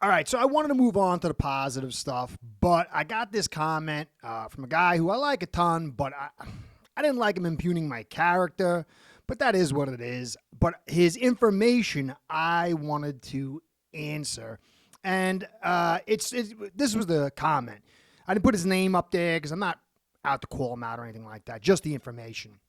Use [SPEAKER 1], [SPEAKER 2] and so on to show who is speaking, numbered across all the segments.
[SPEAKER 1] All right, so I wanted to move on to the positive stuff, but I got this comment from a guy who I like a ton, but I didn't like him impugning my character, but that is what it is. But his information I wanted to answer, and this was the comment. I didn't put his name up there because I'm not out to call him out or anything like that, just the information.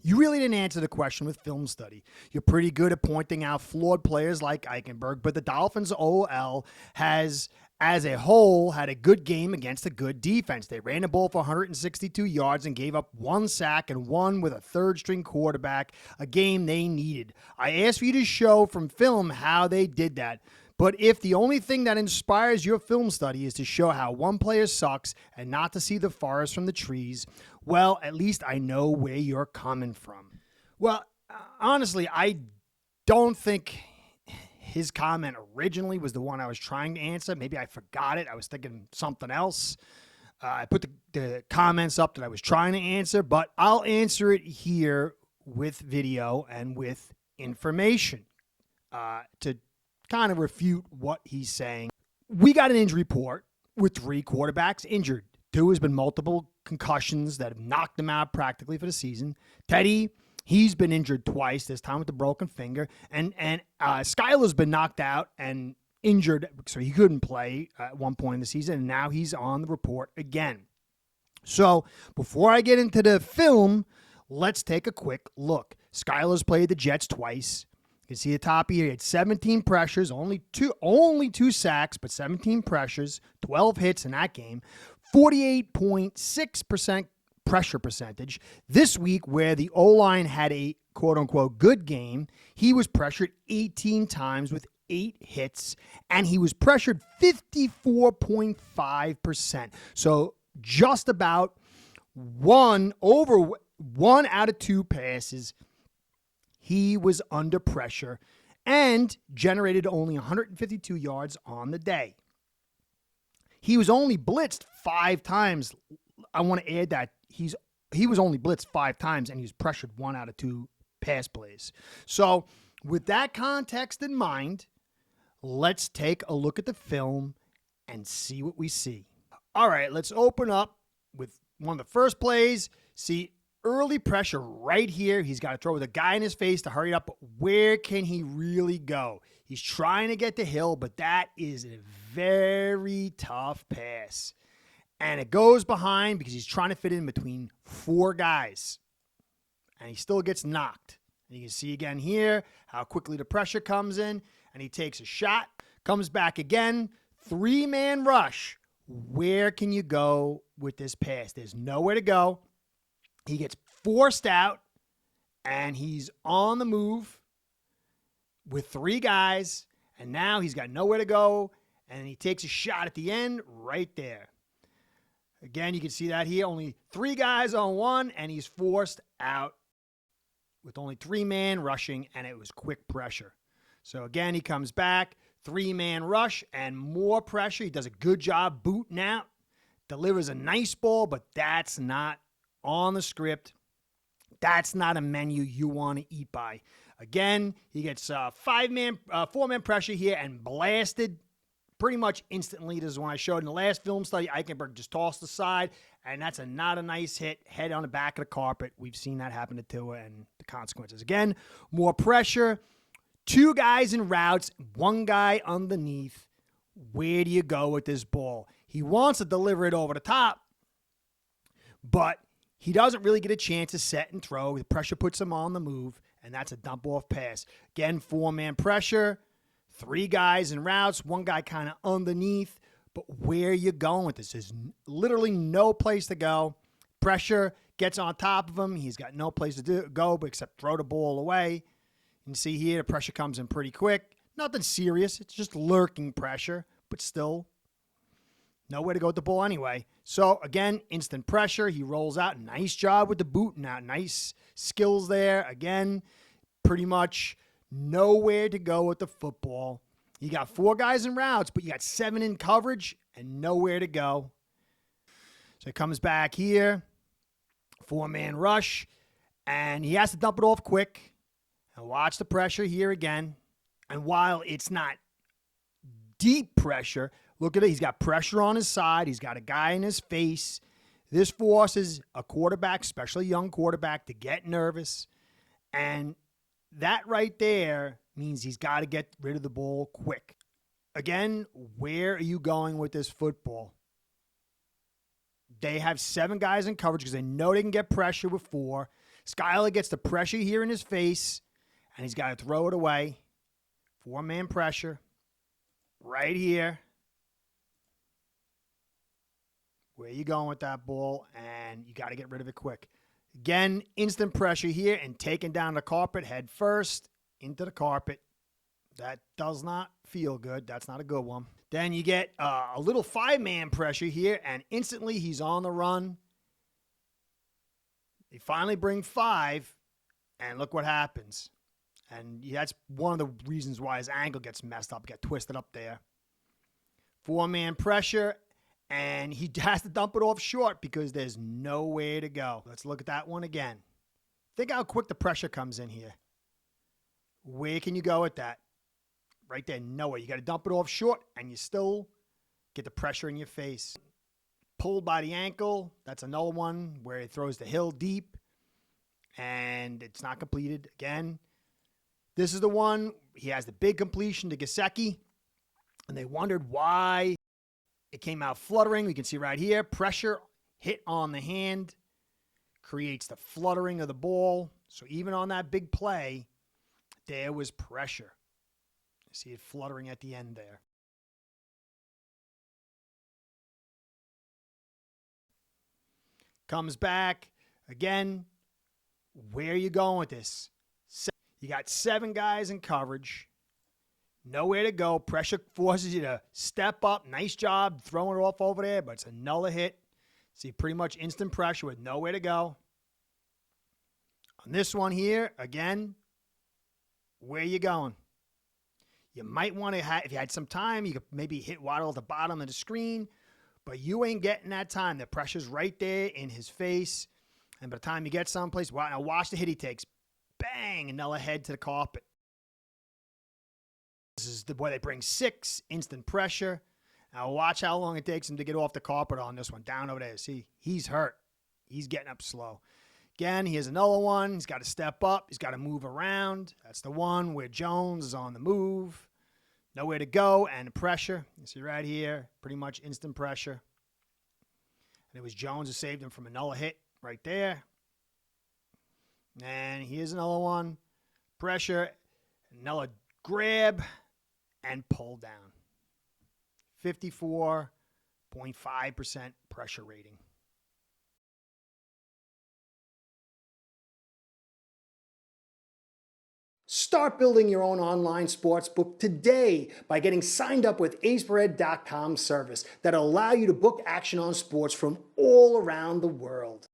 [SPEAKER 1] You really didn't answer the question with film study. You're pretty good at pointing out flawed players like Eichenberg, but the Dolphins OL has, as a whole, had a good game against a good defense. They ran the ball for 162 yards and gave up 1 sack and won with a third-string quarterback, a game they needed. I asked for you to show from film how they did that. But if the only thing that inspires your film study is to show how one player sucks and not to see the forest from the trees, well, at least I know where you're coming from. Well, honestly, I don't think his comment originally was the one I was trying to answer. Maybe I forgot it. I was thinking something else. I put the comments up that I was trying to answer, but I'll answer it here with video and with information to kind of refute what he's saying. We got an injury report with 3 quarterbacks injured. 2 has been multiple concussions that have knocked him out practically for the season. Teddy, he's been injured twice, this time with a broken finger. And Skylar's been knocked out and injured, so he couldn't play at one point in the season, and now he's on the report again. So before I get into the film, let's take a quick look. Skylar's played the Jets twice. You can see the top here. He had 17 pressures, only two sacks, but 17 pressures, 12 hits in that game, 48.6% pressure percentage. This week, where the Oline had a quote-unquote good game, he was pressured 18 times with 8 hits, and he was pressured 54.5%. So just about 1 out of 2 passes he was under pressure and generated only 152 yards on the day. He was only blitzed 5 times. I want to add that he was only blitzed 5 times and he was pressured 1 out of 2 pass plays. So with that context in mind, let's take a look at the film and see what we see. All right, let's open up with one of the first plays. See, early pressure right here. He's got to throw with a guy in his face to hurry up. But where can he really go? He's trying to get to Hill, but that is a very tough pass. And it goes behind because he's trying to fit in between 4 guys. And he still gets knocked. And you can see again here how quickly the pressure comes in. And he takes a shot, comes back again. 3-man rush. Where can you go with this pass? There's nowhere to go. He gets forced out, and he's on the move with 3 guys, and now he's got nowhere to go, and he takes a shot at the end right there. Again, you can see that here. Only 3 guys on 1, and he's forced out with only 3-man rushing, and it was quick pressure. So again, he comes back, 3-man rush, and more pressure. He does a good job booting out, delivers a nice ball, but that's not on the script. That's not a menu you want to eat by. Again, he gets 4-man pressure here and blasted pretty much instantly. This is when I showed in the last film study. Eichenberg just tossed aside, and that's not a nice hit. Head on the back of the carpet. We've seen that happen to Tua and the consequences. Again, more pressure. 2 guys in routes, 1 guy underneath. Where do you go with this ball? He wants to deliver it over the top, but he doesn't really get a chance to set and throw. The pressure puts him on the move, and that's a dump-off pass. Again, 4-man pressure, 3 guys in routes, 1 guy kind of underneath. But where are you going with this? There's literally no place to go. Pressure gets on top of him. He's got no place to go but except throw the ball away. You can see here the pressure comes in pretty quick. Nothing serious. It's just lurking pressure, but still nowhere to go with the ball anyway. So, again, instant pressure. He rolls out. Nice job with the booting out. Nice skills there. Again, pretty much nowhere to go with the football. You got 4 guys in routes, but you got 7 in coverage and nowhere to go. So, he comes back here. 4-man rush. And he has to dump it off quick. And watch the pressure here again. And while it's not deep pressure. Look at it. He's got pressure on his side. He's got a guy in his face. This forces a quarterback, especially a young quarterback, to get nervous. And that right there means he's got to get rid of the ball quick. Again, where are you going with this football? They have 7 guys in coverage because they know they can get pressure with 4. Skyler gets the pressure here in his face, and he's got to throw it away. 4-man pressure right here. Where you going with that ball? And you got to get rid of it quick. Again, instant pressure here and taking down the carpet head first into the carpet. That does not feel good. That's not a good one. Then you get a little 5-man pressure here, and instantly he's on the run. They finally bring 5, and look what happens. And that's one of the reasons why his ankle gets messed up, get twisted up there. 4-man pressure, and he has to dump it off short because there's nowhere to go. Let's look at that one again. Think how quick the pressure comes in here. Where can you go with that? Right there, nowhere. You got to dump it off short, and you still get the pressure in your face. Pulled by the ankle. That's another one where he throws the hill deep, and it's not completed. Again, this is the one. He has the big completion to Gesicki, and they wondered why it came out fluttering. We can see right here, pressure hit on the hand creates the fluttering of the ball. So even on that big play, there was pressure. You see it fluttering at the end there. Comes back. Again, where are you going with this? You got 7 guys in coverage. Nowhere to go. Pressure forces you to step up. Nice job throwing it off over there, but it's another hit. See, pretty much instant pressure with nowhere to go. On this one here, again, where are you going? You might want to have, if you had some time, you could maybe hit Waddle at the bottom of the screen, but you ain't getting that time. The pressure's right there in his face. And by the time you get someplace, now watch the hit he takes. Bang, another head to the carpet. This is the boy they bring 6, instant pressure. Now watch how long it takes him to get off the carpet on this one. Down over there. See, he's hurt. He's getting up slow. Again, here's another one. He's got to step up. He's got to move around. That's the one where Jones is on the move. Nowhere to go, and the pressure. You see right here, pretty much instant pressure. And it was Jones who saved him from another hit right there. And here's another one. Pressure, another grab, and pull down. 54.5% pressure rating. Start building your own online sportsbook today by getting signed up with AceBread.com service that'll allow you to book action on sports from all around the world.